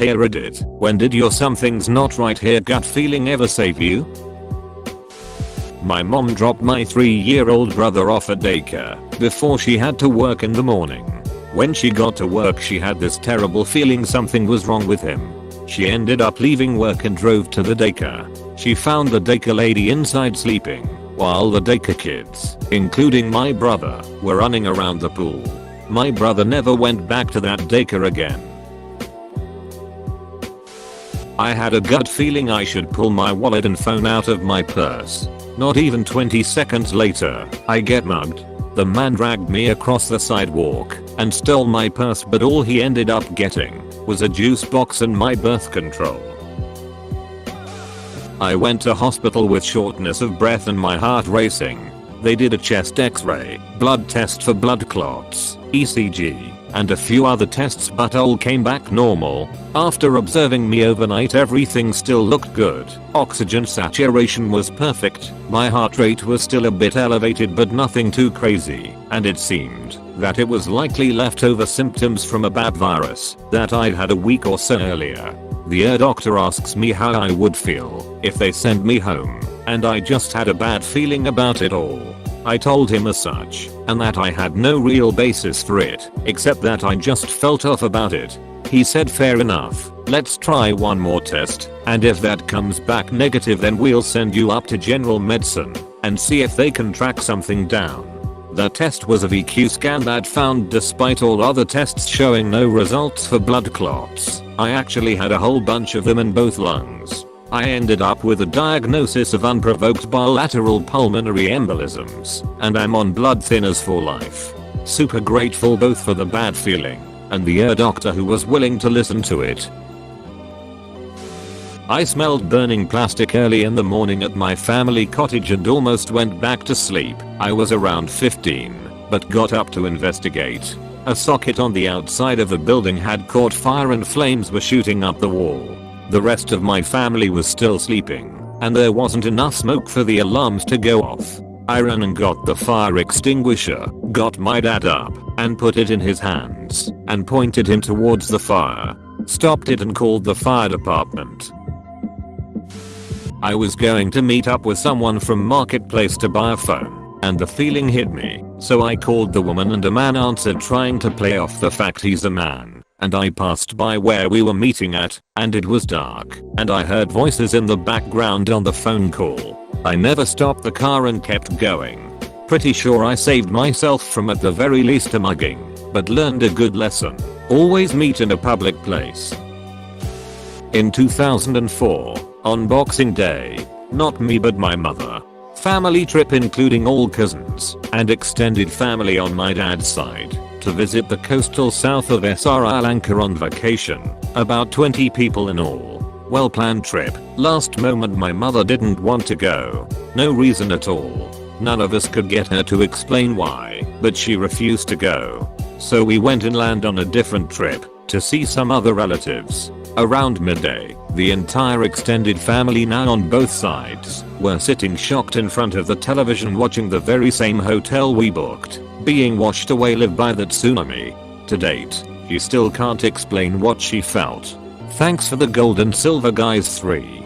Hey Reddit, when did your something's not right here gut feeling ever save you? My mom dropped my 3-year-old brother off at daycare before she had to work in the morning. When she got to work she had this terrible feeling something was wrong with him. She ended up leaving work and drove to the daycare. She found the daycare lady inside sleeping, while the daycare kids, including my brother, were running around the pool. My brother never went back to that daycare again. I had a gut feeling I should pull my wallet and phone out of my purse. Not even 20 seconds later, I get mugged. The man dragged me across the sidewalk and stole my purse, but all he ended up getting was a juice box and my birth control. I went to hospital with shortness of breath and my heart racing. They did a chest x-ray, blood test for blood clots, ECG, and a few other tests, but all came back normal. After observing me overnight everything still looked good. Oxygen saturation was perfect, my heart rate was still a bit elevated but nothing too crazy, and it seemed that it was likely leftover symptoms from a bad virus that I'd had a week or so earlier. The ear doctor asks me how I would feel if they sent me home, and I just had a bad feeling about it all. I told him as such, and that I had no real basis for it, except that I just felt off about it. He said fair enough, let's try one more test, and if that comes back negative then we'll send you up to general medicine and see if they can track something down. The test was a VQ scan that found despite all other tests showing no results for blood clots, I actually had a whole bunch of them in both lungs. I ended up with a diagnosis of unprovoked bilateral pulmonary embolisms, and I'm on blood thinners for life. Super grateful both for the bad feeling and the ear doctor who was willing to listen to it. I smelled burning plastic early in the morning at my family cottage and almost went back to sleep. I was around 15, but got up to investigate. A socket on the outside of a building had caught fire and flames were shooting up the wall. The rest of my family was still sleeping, and there wasn't enough smoke for the alarms to go off. I ran and got the fire extinguisher, got my dad up, and put it in his hands, and pointed him towards the fire, stopped it and called the fire department. I was going to meet up with someone from Marketplace to buy a phone, and the feeling hit me, so I called the woman and a man answered trying to play off the fact he's a man. And I passed by where we were meeting at, and it was dark, and I heard voices in the background on the phone call. I never stopped the car and kept going. Pretty sure I saved myself from at the very least a mugging, but learned a good lesson. Always meet in a public place. In 2004, on Boxing Day, not me but my mother. Family trip including all cousins and extended family on my dad's side, to visit the coastal south of Sri Lanka on vacation. About 20 people in all. Well planned trip. Last moment my mother didn't want to go. No reason at all. None of us could get her to explain why, but she refused to go. So we went inland on a different trip to see some other relatives. Around midday, the entire extended family, now on both sides, were sitting shocked in front of the television watching the very same hotel we booked being washed away live by that tsunami. To date, she still can't explain what she felt. Thanks for the gold and silver guys 3.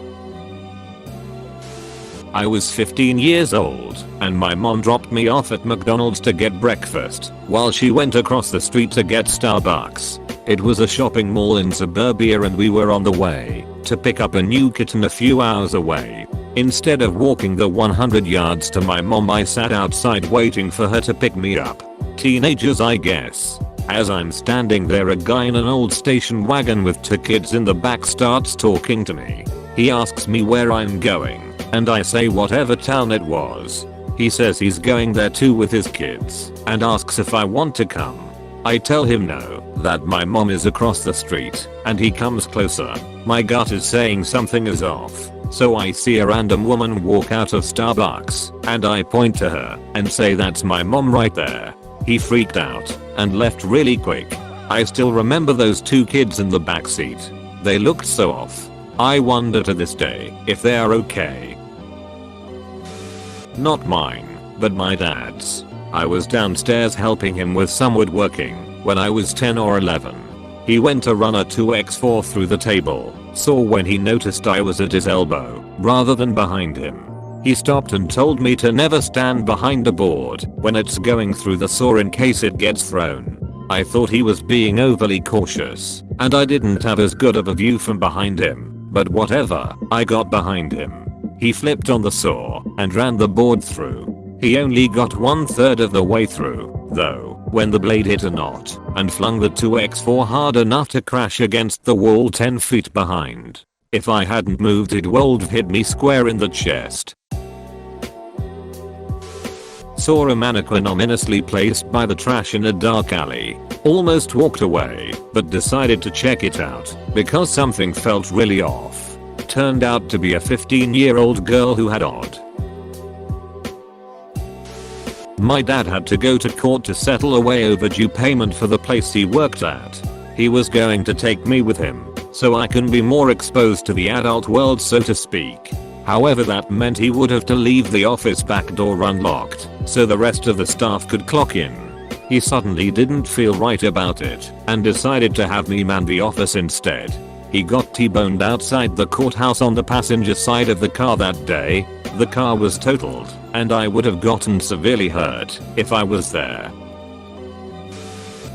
I was 15 years old, and my mom dropped me off at McDonald's to get breakfast, while she went across the street to get Starbucks. It was a shopping mall in suburbia and we were on the way to pick up a new kitten a few hours away. Instead of walking the 100 yards to my mom, I sat outside waiting for her to pick me up. Teenagers, I guess. As I'm standing there, a guy in an old station wagon with 2 kids in the back starts talking to me. He asks me where I'm going, and I say whatever town it was. He says he's going there too with his kids, and asks if I want to come. I tell him no, that my mom is across the street, and he comes closer. My gut is saying something is off. So I see a random woman walk out of Starbucks, and I point to her and say that's my mom right there. He freaked out and left really quick. I still remember those 2 kids in the backseat. They looked so off. I wonder to this day if they are okay. Not mine, but my dad's. I was downstairs helping him with some woodworking when I was 10 or 11. He went to run a 2x4 through the table, saw when he noticed I was at his elbow rather than behind him. He stopped and told me to never stand behind a board when it's going through the saw in case it gets thrown. I thought he was being overly cautious, and I didn't have as good of a view from behind him, but whatever, I got behind him. He flipped on the saw and ran the board through. He only got 1/3 of the way through, though, when the blade hit a knot and flung the 2x4 hard enough to crash against the wall 10 feet behind. If I hadn't moved, it would have hit me square in the chest. Saw a mannequin ominously placed by the trash in a dark alley. Almost walked away, but decided to check it out because something felt really off. Turned out to be a 15-year-old girl who had odd. My dad had to go to court to settle a way overdue payment for the place he worked at. He was going to take me with him, so I can be more exposed to the adult world, so to speak. However, that meant he would have to leave the office back door unlocked, so the rest of the staff could clock in. He suddenly didn't feel right about it, and decided to have me man the office instead. He got T-boned outside the courthouse on the passenger side of the car that day. The car was totaled, and I would have gotten severely hurt if I was there.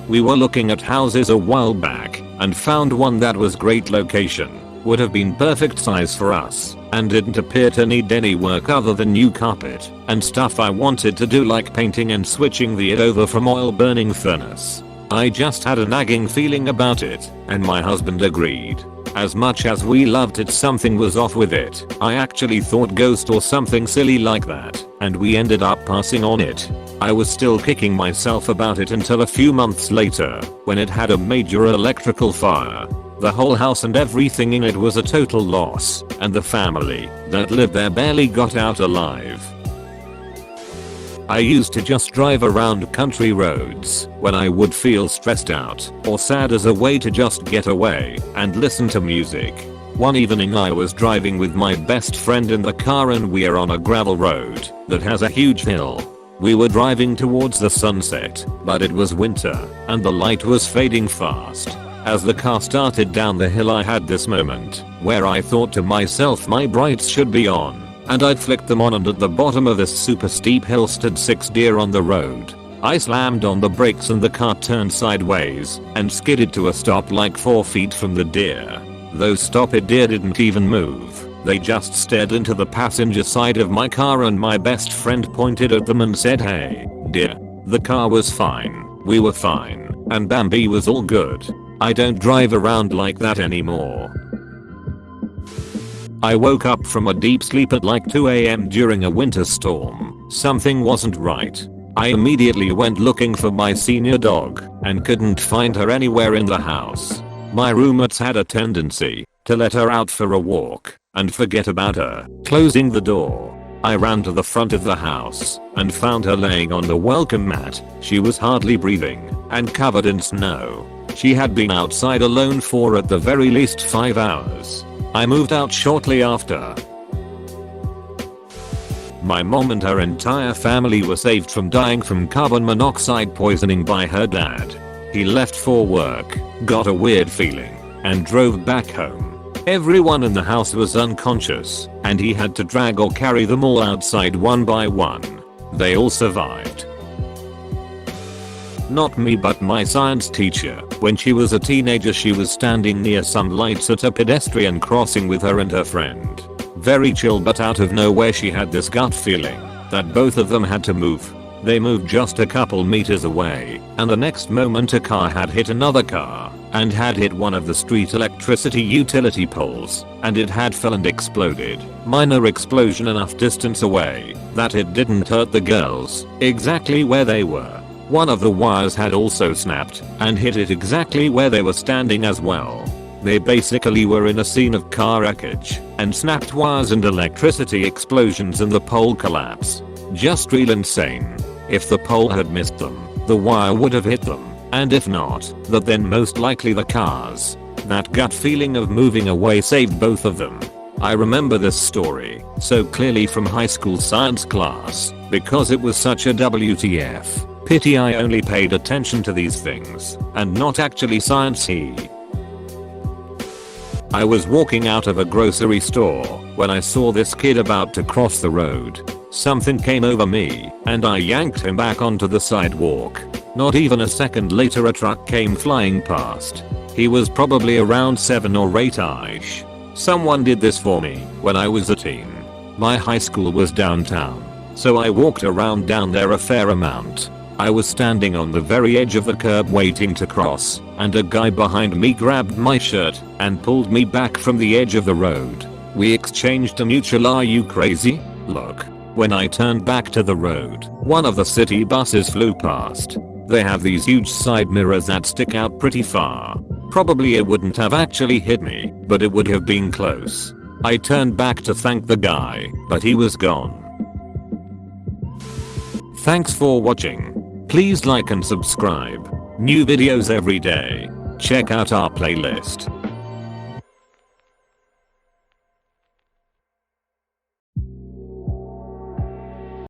We were looking at houses a while back, and found one that was great location, would have been perfect size for us, and didn't appear to need any work other than new carpet and stuff I wanted to do, like painting and switching it over from oil burning furnace. I just had a nagging feeling about it, and my husband agreed. As much as we loved it, something was off with it. I actually thought ghost or something silly like that, and we ended up passing on it. I was still kicking myself about it until a few months later, when it had a major electrical fire. The whole house and everything in it was a total loss, and the family that lived there barely got out alive. I used to just drive around country roads when I would feel stressed out or sad, as a way to just get away and listen to music. One evening I was driving with my best friend in the car, and we're on a gravel road that has a huge hill. We were driving towards the sunset, but it was winter and the light was fading fast. As the car started down the hill, I had this moment where I thought to myself, my brights should be on. And I'd flicked them on, and at the bottom of this super steep hill stood 6 deer on the road. I slammed on the brakes and the car turned sideways and skidded to a stop like 4 feet from the deer. Those stupid deer didn't even move. They just stared into the passenger side of my car, and my best friend pointed at them and said, "Hey, deer." The car was fine. We were fine. And Bambi was all good. I don't drive around like that anymore. I woke up from a deep sleep at like 2 AM during a winter storm. Something wasn't right. I immediately went looking for my senior dog and couldn't find her anywhere in the house. My roommates had a tendency to let her out for a walk and forget about her, closing the door. I ran to the front of the house and found her laying on the welcome mat. She was hardly breathing and covered in snow. She had been outside alone for at the very least 5 hours. I moved out shortly after. My mom and her entire family were saved from dying from carbon monoxide poisoning by her dad. He left for work, got a weird feeling, and drove back home. Everyone in the house was unconscious, and he had to drag or carry them all outside one by one. They all survived. Not me, but my science teacher. When she was a teenager, she was standing near some lights at a pedestrian crossing with her and her friend. Very chill, but out of nowhere she had this gut feeling that both of them had to move. They moved just a couple meters away, and the next moment a car had hit another car and had hit one of the street electricity utility poles, and it had fell and exploded. Minor explosion enough distance away that it didn't hurt the girls exactly where they were. One of the wires had also snapped and hit it exactly where they were standing as well. They basically were in a scene of car wreckage and snapped wires and electricity explosions and the pole collapse. Just real insane. If the pole had missed them, the wire would have hit them, and if not, then most likely the cars. That gut feeling of moving away saved both of them. I remember this story so clearly from high school science class because it was such a WTF. Pity I only paid attention to these things and not actually science. I was walking out of a grocery store when I saw this kid about to cross the road. Something came over me and I yanked him back onto the sidewalk. Not even a second later a truck came flying past. He was probably around 7 or 8ish. Someone did this for me when I was a teen. My high school was downtown, so I walked around down there a fair amount. I was standing on the very edge of the curb waiting to cross, and a guy behind me grabbed my shirt and pulled me back from the edge of the road. We exchanged a mutual "Are you crazy?" look. When I turned back to the road, one of the city buses flew past. They have these huge side mirrors that stick out pretty far. Probably it wouldn't have actually hit me, but it would have been close. I turned back to thank the guy, but he was gone. Thanks for watching. Please like and subscribe. New videos every day. Check out our playlist.